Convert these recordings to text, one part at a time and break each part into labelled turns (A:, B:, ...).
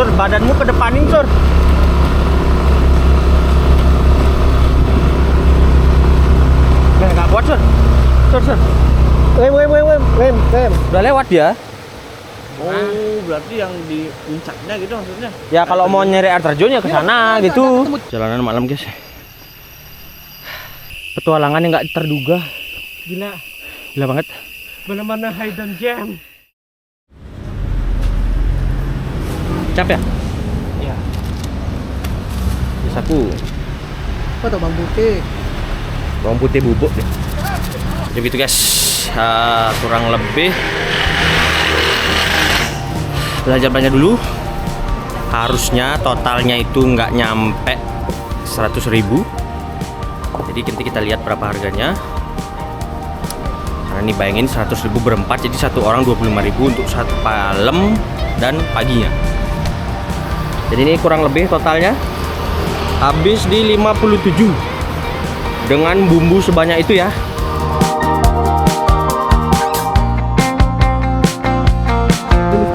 A: Sur, badanmu ke depanin, Sur. Nggak kuat, Sur. Sur. Rem. Udah lewat dia.
B: Oh, berarti yang di puncaknya gitu maksudnya?
A: Ya kalau mau nyari air terjun ya ke sana gitu. Jalanan malam, guys. Petualangan yang nggak terduga. Gila banget.
B: Mana-mana hidden gem.
A: Capek ya?
B: Iya.
A: Saku.
B: Apa tuh bawang putih?
A: Bawang putih bubuk deh. Jadi gitu, guys. Kurang lebih belanja dulu. Harusnya totalnya itu nggak nyampe 100.000. Jadi nanti kita lihat berapa harganya. Karena ini bayangin 100.000 berempat, jadi satu orang 25.000 untuk satu malam dan paginya. Jadi ini kurang lebih totalnya habis di 57 dengan bumbu sebanyak itu ya.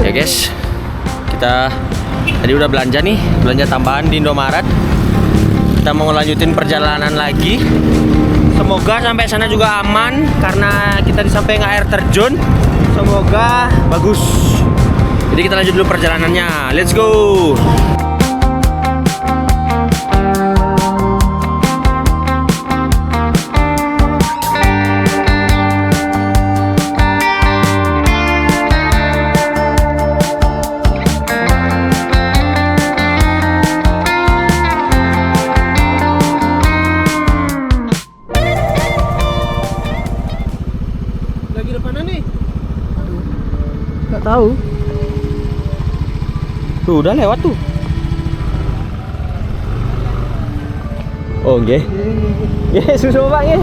A: Ya guys, kita tadi udah belanja nih, belanja tambahan di Indomaret. Kita mau ngelanjutin perjalanan lagi. Semoga sampai sana juga aman karena kita di samping air terjun. Semoga bagus. Jadi kita lanjut dulu perjalanannya. Let's go. Tahu tuh udah lewat tuh. Oh nggih. Nggih susu Pak nggih.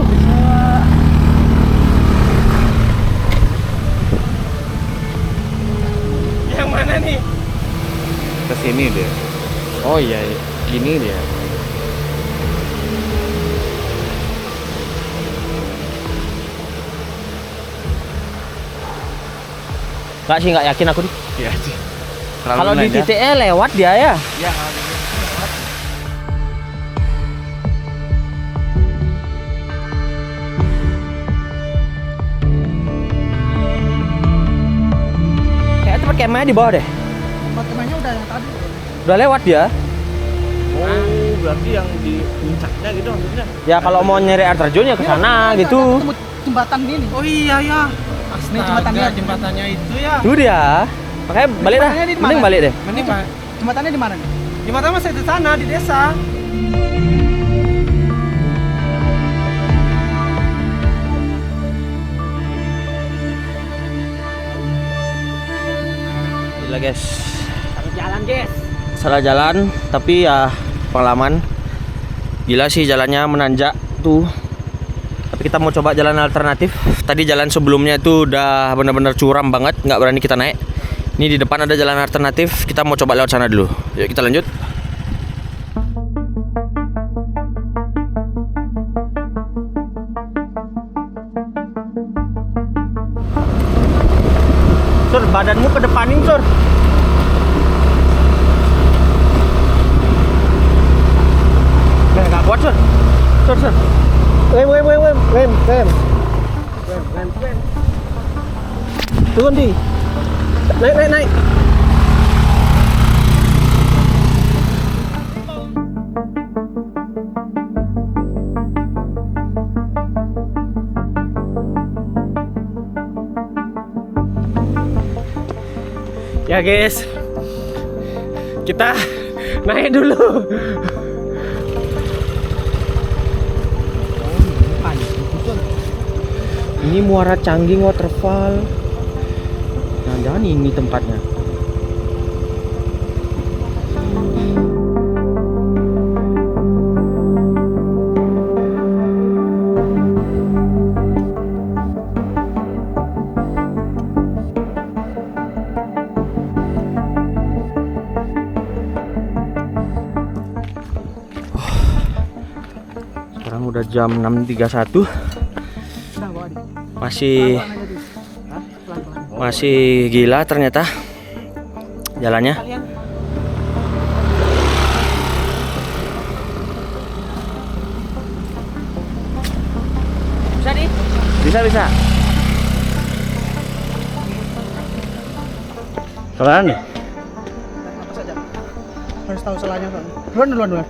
A: Yang mana nih?
B: Ke sini deh.
A: Oh iya, gini dia. Nggak sih, nggak yakin aku nih.
B: Iya sih.
A: Kalau di titiknya lewat dia ya.
B: Iya.
A: Kayak tempat kemahnya di bawah deh.
B: Tempat kemahnya udah yang tadi.
A: Udah lewat dia.
B: Oh, berarti yang di puncaknya gitu maksudnya?
A: Ya kalau mau nyari air terjun ya ke sana gitu.
B: Jembatan ini. Oh iya ya. Ini jembatannya itu ya.
A: Itu dia. Makanya balik dah. Mending balik deh.
B: Mending Pak. Jembatannya di mana nih? Jembatannya masih di sana di desa.
A: Gila guys.
B: Salah jalan, guys.
A: Salah jalan, tapi ya pengalaman. Gila sih jalannya menanjak tuh. Tapi kita mau coba jalan alternatif. Tadi jalan sebelumnya itu udah benar-benar curam banget, nggak berani kita naik. Ini di depan ada jalan alternatif. Kita mau coba lewat sana dulu. Yuk kita lanjut. Sur, badanmu ke depanin, Sur. Nggak kuat, Sur. Sur. Rem. Turun di. Naik. Ya guys, kita naik dulu. Ini Muara Cangging Waterfall. Jangan-jangan ini tempatnya. Sekarang udah jam 6.31. Masih gila ternyata jalannya. Bisa. Pelan.
B: Apa saja? Harus tahu salahnya kan. Duluan.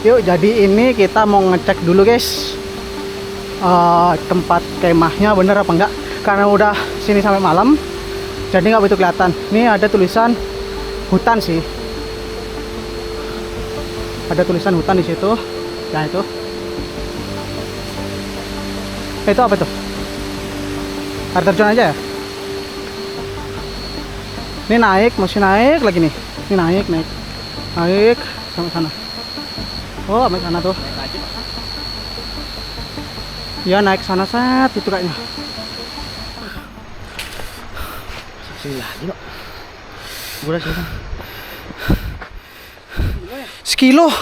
B: Yuk, jadi ini kita mau ngecek dulu guys, tempat kemahnya bener apa enggak, karena udah sini sampai malam jadi nggak begitu kelihatan. Ini ada tulisan hutan sih, ada tulisan hutan di situ. Nah itu apa tuh? Air terjun aja ya. Ini masih naik lagi nih. Ini naik sampai sana. Oh, naik sana tuh. Ya, naik sana saat itu kayaknya.
A: Sini lagi, no. Gua sini.
B: Sekilo.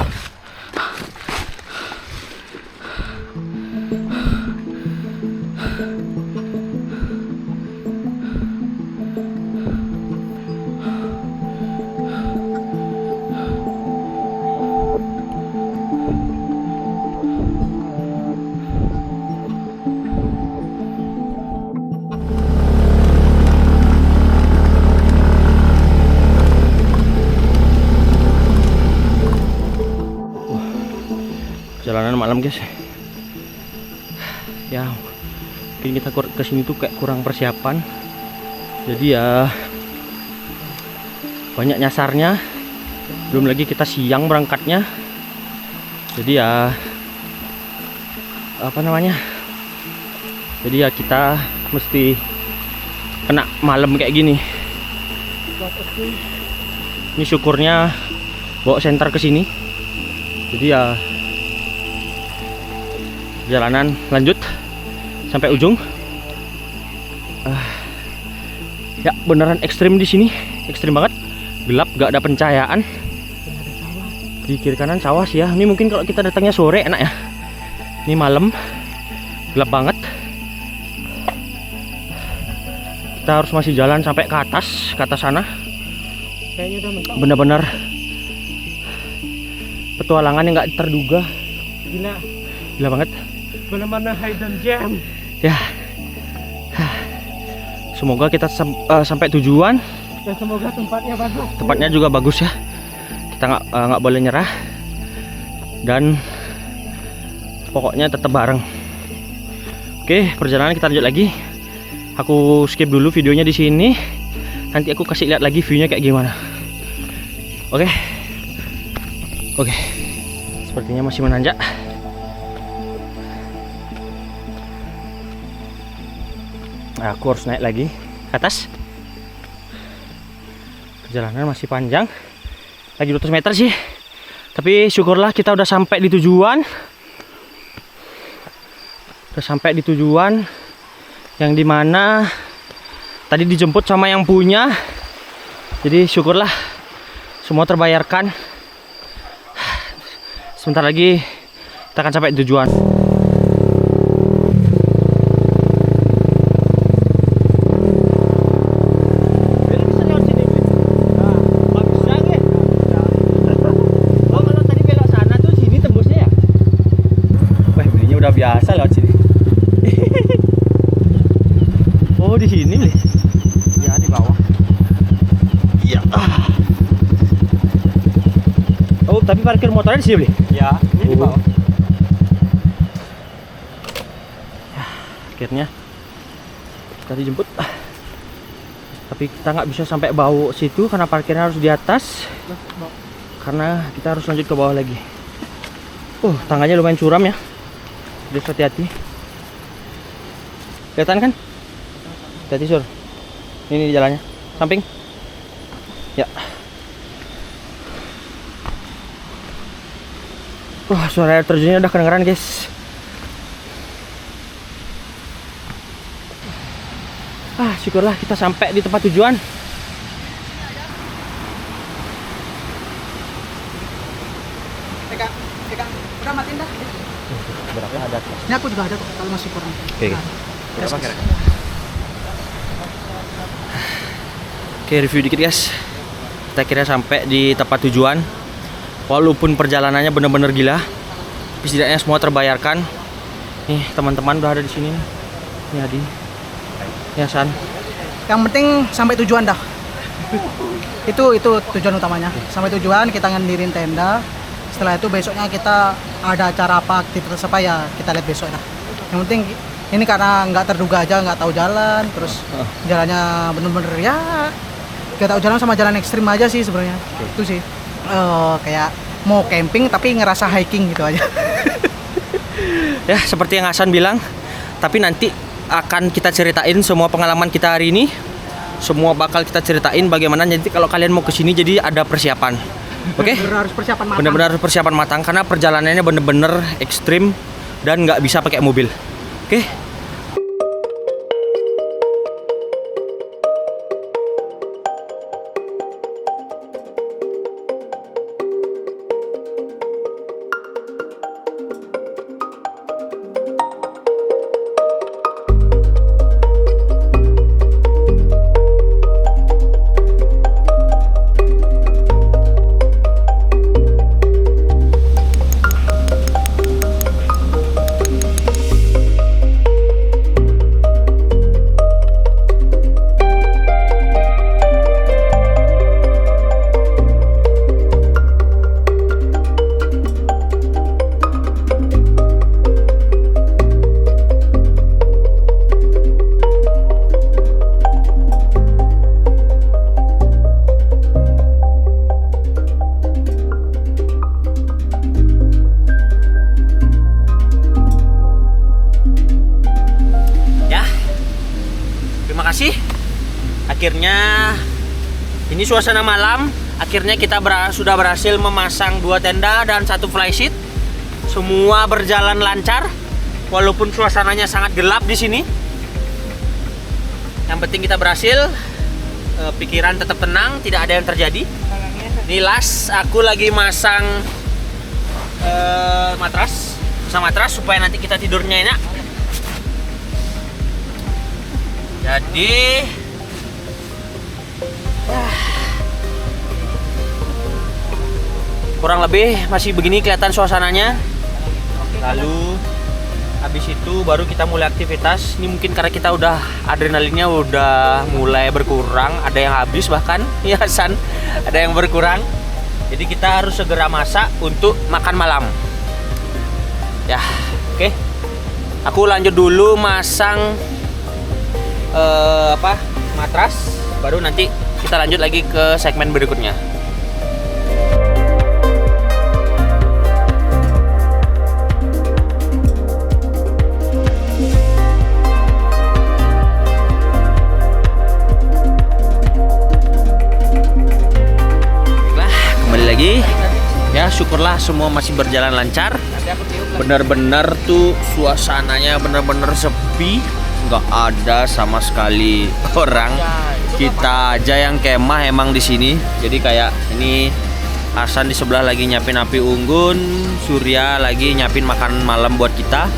A: Perjalanan malam guys. Ya, mungkin kita kesini tuh kayak kurang persiapan. Jadi ya banyak nyasarnya. Belum lagi kita siang berangkatnya. Jadi ya apa namanya? Jadi ya kita mesti kena malam kayak gini. Ini syukurnya bawa senter ke sini. Jadi ya perjalanan lanjut sampai ujung. Ya beneran ekstrim di sini, ekstrim banget, gelap, gak ada pencahayaan. Di kiri kanan sawah sih ya. Ini mungkin kalau kita datangnya sore enak ya. Ini malam, gelap banget. Kita harus masih jalan sampai ke atas sana.
B: Kayaknya udah mentok.
A: Bener-bener petualangan yang gak terduga. Gila banget.
B: Benar-benar hidden gem.
A: Ya, semoga kita sampai tujuan.
B: Dan semoga tempatnya bagus.
A: Tempatnya juga bagus ya. Kita nggak boleh nyerah. Dan pokoknya tetap bareng. Oke, perjalanan kita lanjut lagi. Aku skip dulu videonya di sini. Nanti aku kasih lihat lagi viewnya kayak gimana. Oke. Sepertinya masih menanjak. Aku harus naik lagi ke atas. Perjalanan masih panjang, lagi 200 meter sih. Tapi syukurlah kita udah sampai di tujuan. Yang dimana tadi dijemput sama yang punya. Jadi syukurlah semua terbayarkan. Sebentar lagi kita akan sampai di tujuan. Biasa lewat sini. Oh, di sini nih.
B: Ya, di bawah.
A: Iya. Oh, tapi parkir motornya di sini, Bli?
B: Ya, ini di bawah.
A: Ya, akhirnya kita dijemput. Tapi kita nggak bisa sampai bawah situ karena parkirnya harus di atas. Karena kita harus lanjut ke bawah lagi. Tangganya lumayan curam ya. Jadi hati-hati. Kelihatan kan? Hati-hati Sur. Ini di jalannya. Samping. Ya. Suara air terjunnya udah kedengeran guys. Syukurlah kita sampai di tempat tujuan.
B: Pegang. Udah matiin dah.
A: Berapa ada?
B: Ini aku juga ada kok, kalau masih kurang.
A: Oke.
B: Nah,
A: Berapa kira-kira? Oke, review dikit guys. Kita kira sampai di tempat tujuan. Walaupun perjalanannya bener-bener gila, tapi setidaknya semua terbayarkan. Nih teman-teman udah ada di sini. Nih Adi, ya San.
B: Yang penting sampai tujuan dah. Itu tujuan utamanya. Sampai tujuan kita ngedirin tenda. Setelah itu besoknya kita ada acara apa, aktivitas apa ya kita lihat besok dah. Yang penting ini karena nggak terduga aja, nggak tahu jalan, terus jalannya bener-bener ya nggak tahu jalan sama jalan ekstrim aja sih sebenarnya. Itu sih kayak mau camping tapi ngerasa hiking gitu aja.
A: Ya seperti yang Hasan bilang, tapi nanti akan kita ceritain semua pengalaman kita hari ini. Semua bakal kita ceritain bagaimana, jadi kalau kalian mau kesini jadi ada persiapan. Oke?
B: Bener-bener harus persiapan matang.
A: Bener-bener harus persiapan matang karena perjalanannya bener-bener ekstrim dan nggak bisa pakai mobil. Oke? Kasih. Akhirnya ini suasana malam. Akhirnya kita sudah berhasil memasang 2 tenda dan 1 flysheet. Semua berjalan lancar walaupun suasananya sangat gelap di sini. Yang penting kita berhasil. Pikiran tetap tenang, tidak ada yang terjadi. Nilas, aku lagi masang matras supaya nanti kita tidurnya enak. Jadi kurang lebih masih begini kelihatan suasananya. Lalu habis itu baru kita mulai aktivitas. Ini mungkin karena kita udah adrenalinnya udah mulai berkurang, ada yang habis bahkan, ya San, ada yang berkurang. Jadi kita harus segera masak untuk makan malam. Ya, oke. Aku lanjut dulu masang matras, baru nanti kita lanjut lagi ke segmen berikutnya. Nah, kembali lagi. Ya, syukurlah semua masih berjalan lancar. Bener-bener tuh suasananya bener-bener sepi. Nggak ada sama sekali orang, kita aja yang kemah emang di sini. Jadi kayak ini Hasan di sebelah lagi nyiapin api unggun, Surya lagi nyiapin makan malam buat kita.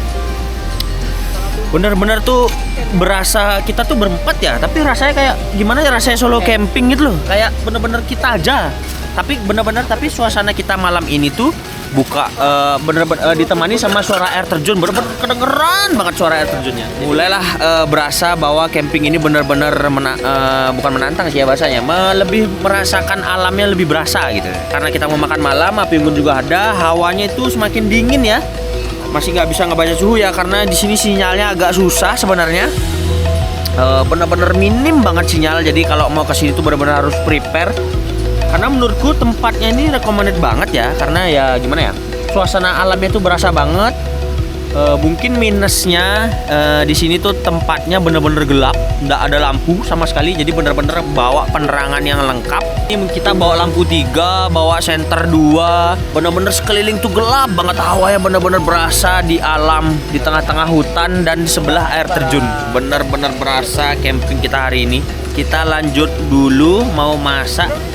A: Bener-bener tuh berasa kita tuh berempat ya, tapi rasanya kayak gimana ya, rasanya solo camping gitu loh. Kayak bener-bener kita aja, tapi bener-bener tapi suasana kita malam ini tuh bener-bener ditemani sama suara air terjun. Bener-bener kedengeran banget suara air terjunnya. Mulailah berasa bahwa camping ini bener-bener bukan menantang sih ya bahasanya, lebih merasakan alamnya, lebih berasa gitu. Karena kita mau makan malam, api unggun juga ada, hawanya itu semakin dingin ya. Masih nggak bisa ngebaca suhu ya, karena di sini sinyalnya agak susah sebenarnya. Bener-bener minim banget sinyal. Jadi kalau mau ke sini tuh bener-bener harus prepare. Karena menurutku tempatnya ini recommended banget ya, karena ya gimana ya, suasana alamnya tuh berasa banget. Mungkin minusnya di sini tuh tempatnya bener-bener gelap, nggak ada lampu sama sekali. Jadi bener-bener bawa penerangan yang lengkap. Ini kita bawa lampu 3, bawa senter 2, bener-bener sekeliling tuh gelap banget. Hawanya bener-bener berasa di alam, di tengah-tengah hutan dan di sebelah air terjun. Bener-bener berasa camping kita hari ini. Kita lanjut dulu mau masak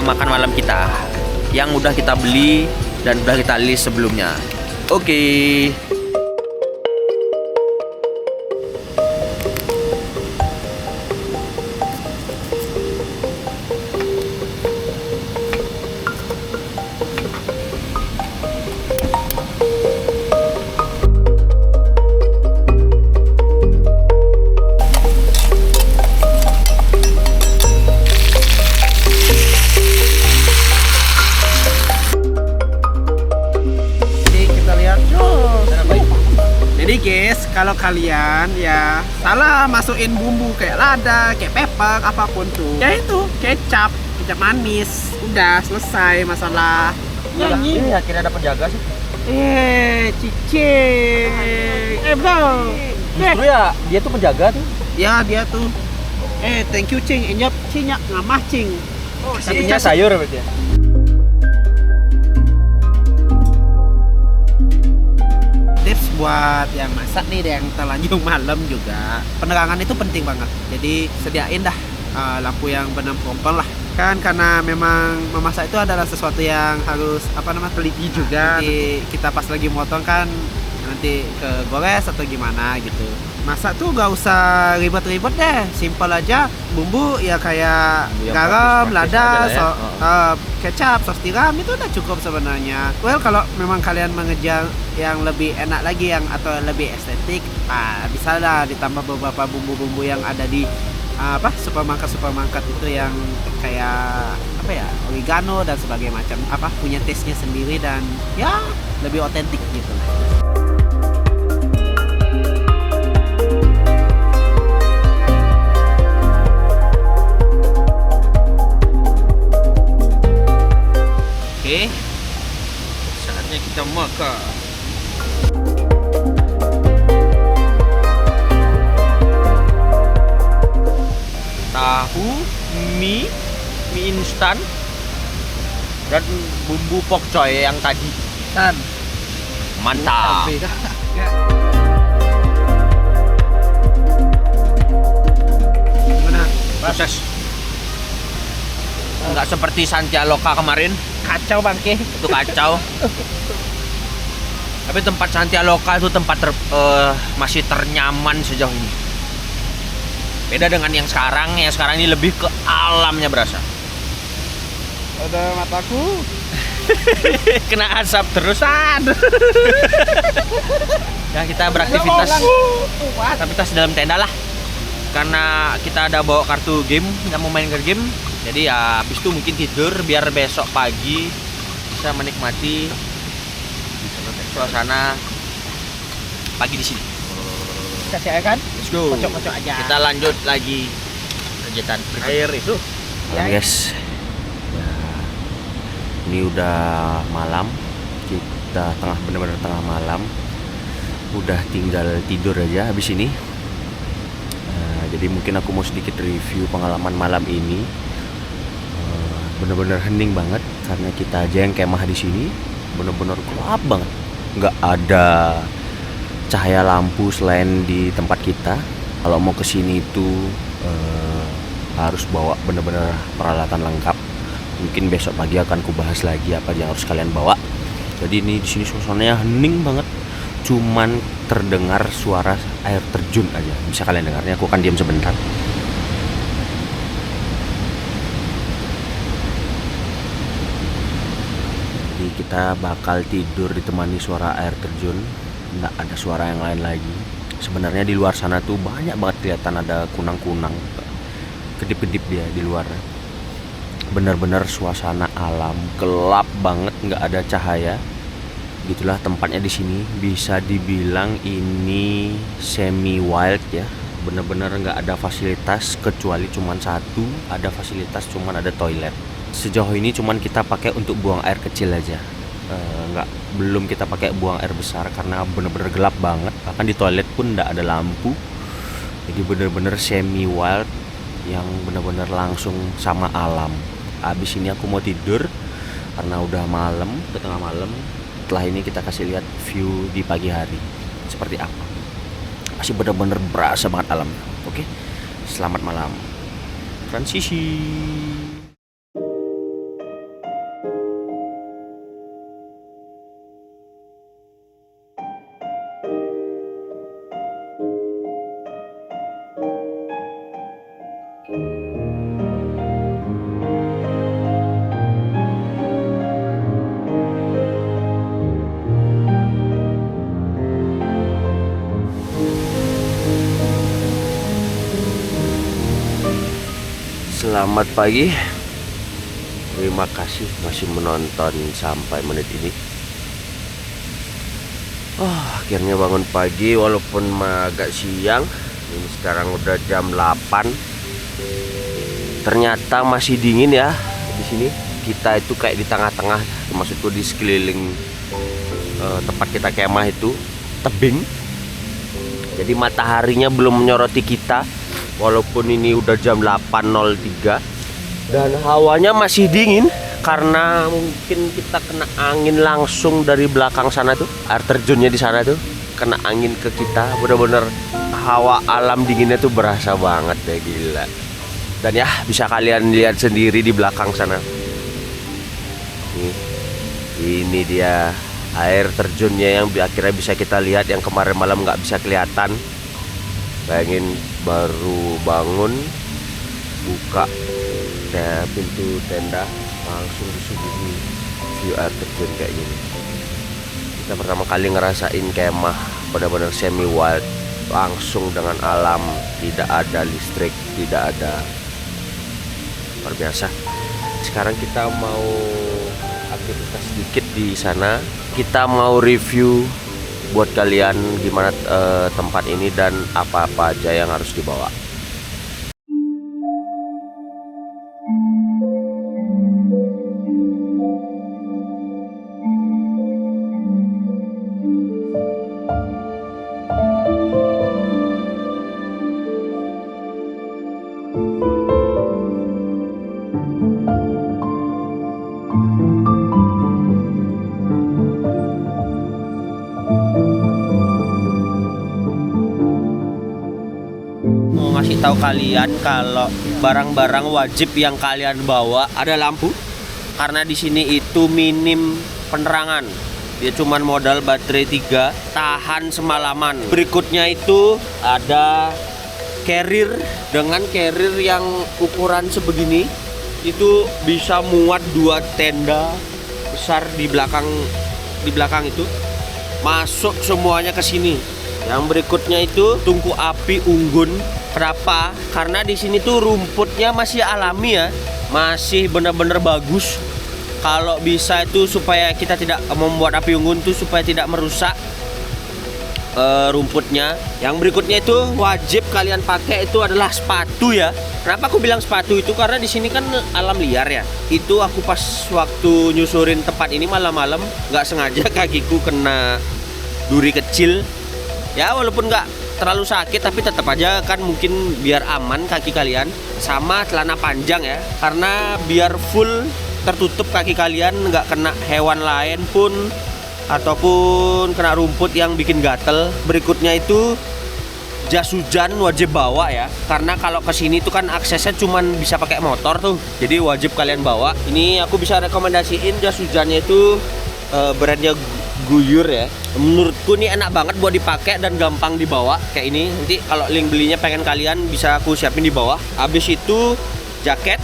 A: makan malam kita yang udah kita beli dan udah kita list sebelumnya. Oke.
C: guys, kalau kalian ya salah masukin bumbu kayak lada, kayak pepper, apapun tuh, ya itu kecap manis, udah selesai masalah. Nyanyi.
A: Ini akhirnya ada penjaga sih.
C: Cicing. Bro.
A: Justru ya dia tuh penjaga tuh.
C: Ya dia tuh. Thank you cing, inyap cinyak ngamah cing. Oh,
A: Isinya sayur berarti ya.
C: Tips buat yang masak nih, yang terlanjur malam juga, penerangan itu penting banget. Jadi sediain dah lampu yang benar kompon lah. Kan karena memang memasak itu adalah sesuatu yang harus teliti juga. Nanti kita pas lagi motong kan nanti kegores atau gimana gitu. Masak tuh gak usah ribet-ribet deh, simpel aja. Bumbu ya kayak garam, lada, kecap, saus tiram itu udah cukup sebenarnya. Well, kalau memang kalian mengejar yang lebih enak lagi atau lebih estetik, bisa lah ditambah beberapa bumbu-bumbu yang ada di supermarket itu yang kayak oregano dan sebagainya macam, punya taste-nya sendiri dan ya lebih otentik gitu lah. Oke, saatnya kita makan.
A: Tahu, mie instan dan bumbu pokcoy yang tadi.
C: Dan
A: Mantap.
C: gimana?
A: Proses. Nggak seperti Santialoka kemarin.
C: Kacau bangke.
A: Itu kacau. Tapi tempat Santialoka itu tempat masih ternyaman sejauh ini. Beda dengan yang sekarang ini lebih ke alamnya berasa.
C: Ada mataku.
A: Kena asap terusan. Ya kita beraktivitas. Aktivitas dalam tenda lah. Karena kita ada bawa kartu game, nggak mau main game. Jadi ya habis itu mungkin tidur biar besok pagi bisa menikmati suasana pagi di sini.
C: Kasih air kan?
A: Let's go.
C: Kocok-kocok aja.
A: Kita lanjut lagi kegiatan air itu.
C: Ya,
A: guys. Ya, ini udah malam. Kita benar-benar tengah malam. Udah tinggal tidur aja habis ini. Jadi mungkin aku mau sedikit review pengalaman malam ini. Bener-bener hening banget karena kita aja yang kemah di sini bener-bener gelap banget, nggak ada cahaya lampu selain di tempat kita. Kalau mau kesini itu harus bawa bener-bener peralatan lengkap. Mungkin besok pagi akan kubahas lagi apa yang harus kalian bawa. Jadi ini di sini suasananya hening banget, cuman terdengar suara air terjun aja. Bisa kalian dengarnya. Aku akan diam sebentar. Kita bakal tidur ditemani suara air terjun, nggak ada suara yang lain lagi. Sebenarnya di luar sana tuh banyak banget kelihatan ada kunang-kunang, kedip-kedip dia di luar. Bener-bener suasana alam, gelap banget, nggak ada cahaya. Gitulah tempatnya di sini. Bisa dibilang ini semi wild ya. Bener-bener nggak ada fasilitas kecuali cuman satu, ada fasilitas cuman ada toilet. Sejauh ini cuman kita pakai untuk buang air kecil aja, belum kita pakai buang air besar karena bener-bener gelap banget. Bahkan di toilet pun nggak ada lampu. Jadi bener-bener semi wild yang bener-bener langsung sama alam. Abis ini aku mau tidur karena udah malam, udah tengah malam. Setelah ini kita kasih lihat view di pagi hari seperti apa. Masih bener-bener berasa banget alam. Oke, selamat malam. Transisi. Selamat pagi. Terima kasih masih menonton sampai menit ini. Oh, akhirnya bangun pagi walaupun agak siang. Ini sekarang udah jam 8. Ternyata masih dingin ya di sini. Kita itu kayak di tengah-tengah, maksudku di sekeliling tempat kita kemah itu tebing. Jadi mataharinya belum menyoroti kita walaupun ini udah jam 8.03 dan hawanya masih dingin. Karena mungkin kita kena angin langsung dari belakang sana tuh, air terjunnya di sana tuh kena angin ke kita, bener-bener hawa alam dinginnya tuh berasa banget ya, gila. Dan ya bisa kalian lihat sendiri di belakang sana. Ini dia air terjunnya yang akhirnya bisa kita lihat, yang kemarin malam nggak bisa kelihatan. Bayangin baru bangun, buka pintu tenda, langsung disuguhi view air terjun kayak gini. Kita pertama kali ngerasain kemah benar-benar semi wild, langsung dengan alam, tidak ada listrik, tidak ada, luar biasa. Sekarang kita mau aktivitas sedikit di sana. Kita mau review buat kalian gimana tempat ini dan apa-apa aja yang harus dibawa. Ngasih tahu kalian kalau barang-barang wajib yang kalian bawa ada lampu, karena di sini itu minim penerangan. Dia cuman modal baterai 3 tahan semalaman. Berikutnya itu ada carrier, dengan carrier yang ukuran sebegini itu bisa muat 2 tenda besar di belakang itu, masuk semuanya ke sini. Yang berikutnya itu tungku api unggun. Kenapa? Karena di sini tuh rumputnya masih alami ya, masih benar-benar bagus. Kalau bisa itu supaya kita tidak membuat api unggun tuh supaya tidak merusak rumputnya. Yang berikutnya itu wajib kalian pakai itu adalah sepatu ya. Kenapa aku bilang sepatu itu? Karena di sini kan alam liar ya. Itu aku pas waktu nyusurin tempat ini malam-malam nggak sengaja kakiku kena duri kecil. Ya walaupun nggak terlalu sakit tapi tetap aja kan, mungkin biar aman kaki kalian sama celana panjang ya, karena biar full tertutup kaki kalian, nggak kena hewan lain pun ataupun kena rumput yang bikin gatel. Berikutnya itu jas hujan wajib bawa ya, karena kalau kesini tuh kan aksesnya cuman bisa pakai motor tuh, jadi wajib kalian bawa. Ini aku bisa rekomendasiin jas hujannya itu brandnya Guyur ya. Menurutku ini enak banget buat dipakai dan gampang dibawa kayak ini. Nanti kalau link belinya pengen kalian bisa aku siapin di bawah. Habis itu jaket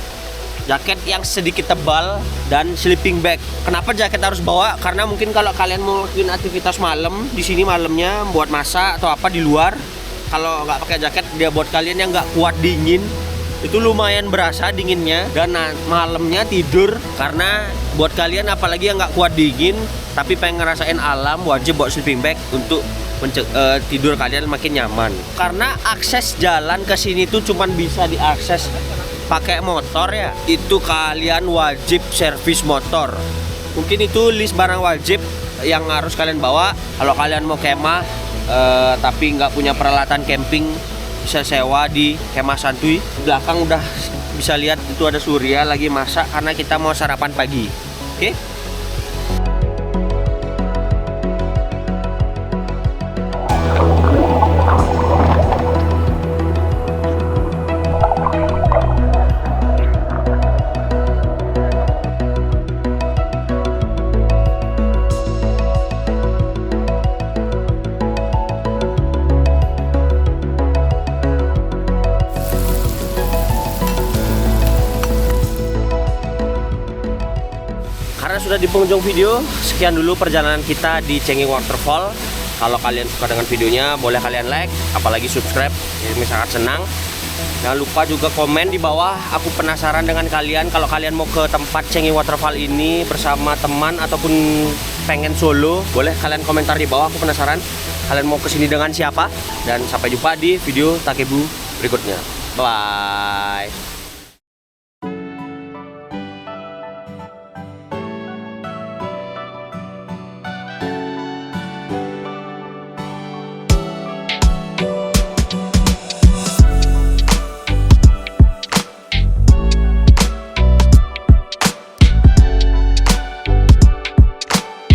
A: yang sedikit tebal dan sleeping bag. Kenapa jaket harus bawa? Karena mungkin kalau kalian mau lakuin aktivitas malam di sini malamnya, buat masak atau apa di luar, kalau nggak pakai jaket dia buat kalian yang nggak kuat dingin itu lumayan berasa dinginnya, dan malamnya tidur. Karena buat kalian apalagi yang nggak kuat dingin tapi pengen ngerasain alam, wajib bawa sleeping bag untuk tidur kalian makin nyaman. Karena akses jalan ke sini tuh cuman bisa diakses pakai motor ya. Itu kalian wajib servis motor. Mungkin itu list barang wajib yang harus kalian bawa. Kalau kalian mau kemah tapi nggak punya peralatan camping, bisa sewa di Kemah Santuy. Belakang udah bisa lihat itu ada Surya lagi masak karena kita mau sarapan pagi. Oke? Karena sudah di penghujung video, sekian dulu perjalanan kita di Cengeng Waterfall. Kalau kalian suka dengan videonya, boleh kalian like, apalagi subscribe. Ini sangat senang. Jangan lupa juga komen di bawah. Aku penasaran dengan kalian. Kalau kalian mau ke tempat Changi Waterfall ini bersama teman ataupun pengen solo, boleh kalian komentar di bawah. Aku penasaran kalian mau kesini dengan siapa. Dan sampai jumpa di video Takebu berikutnya. Bye.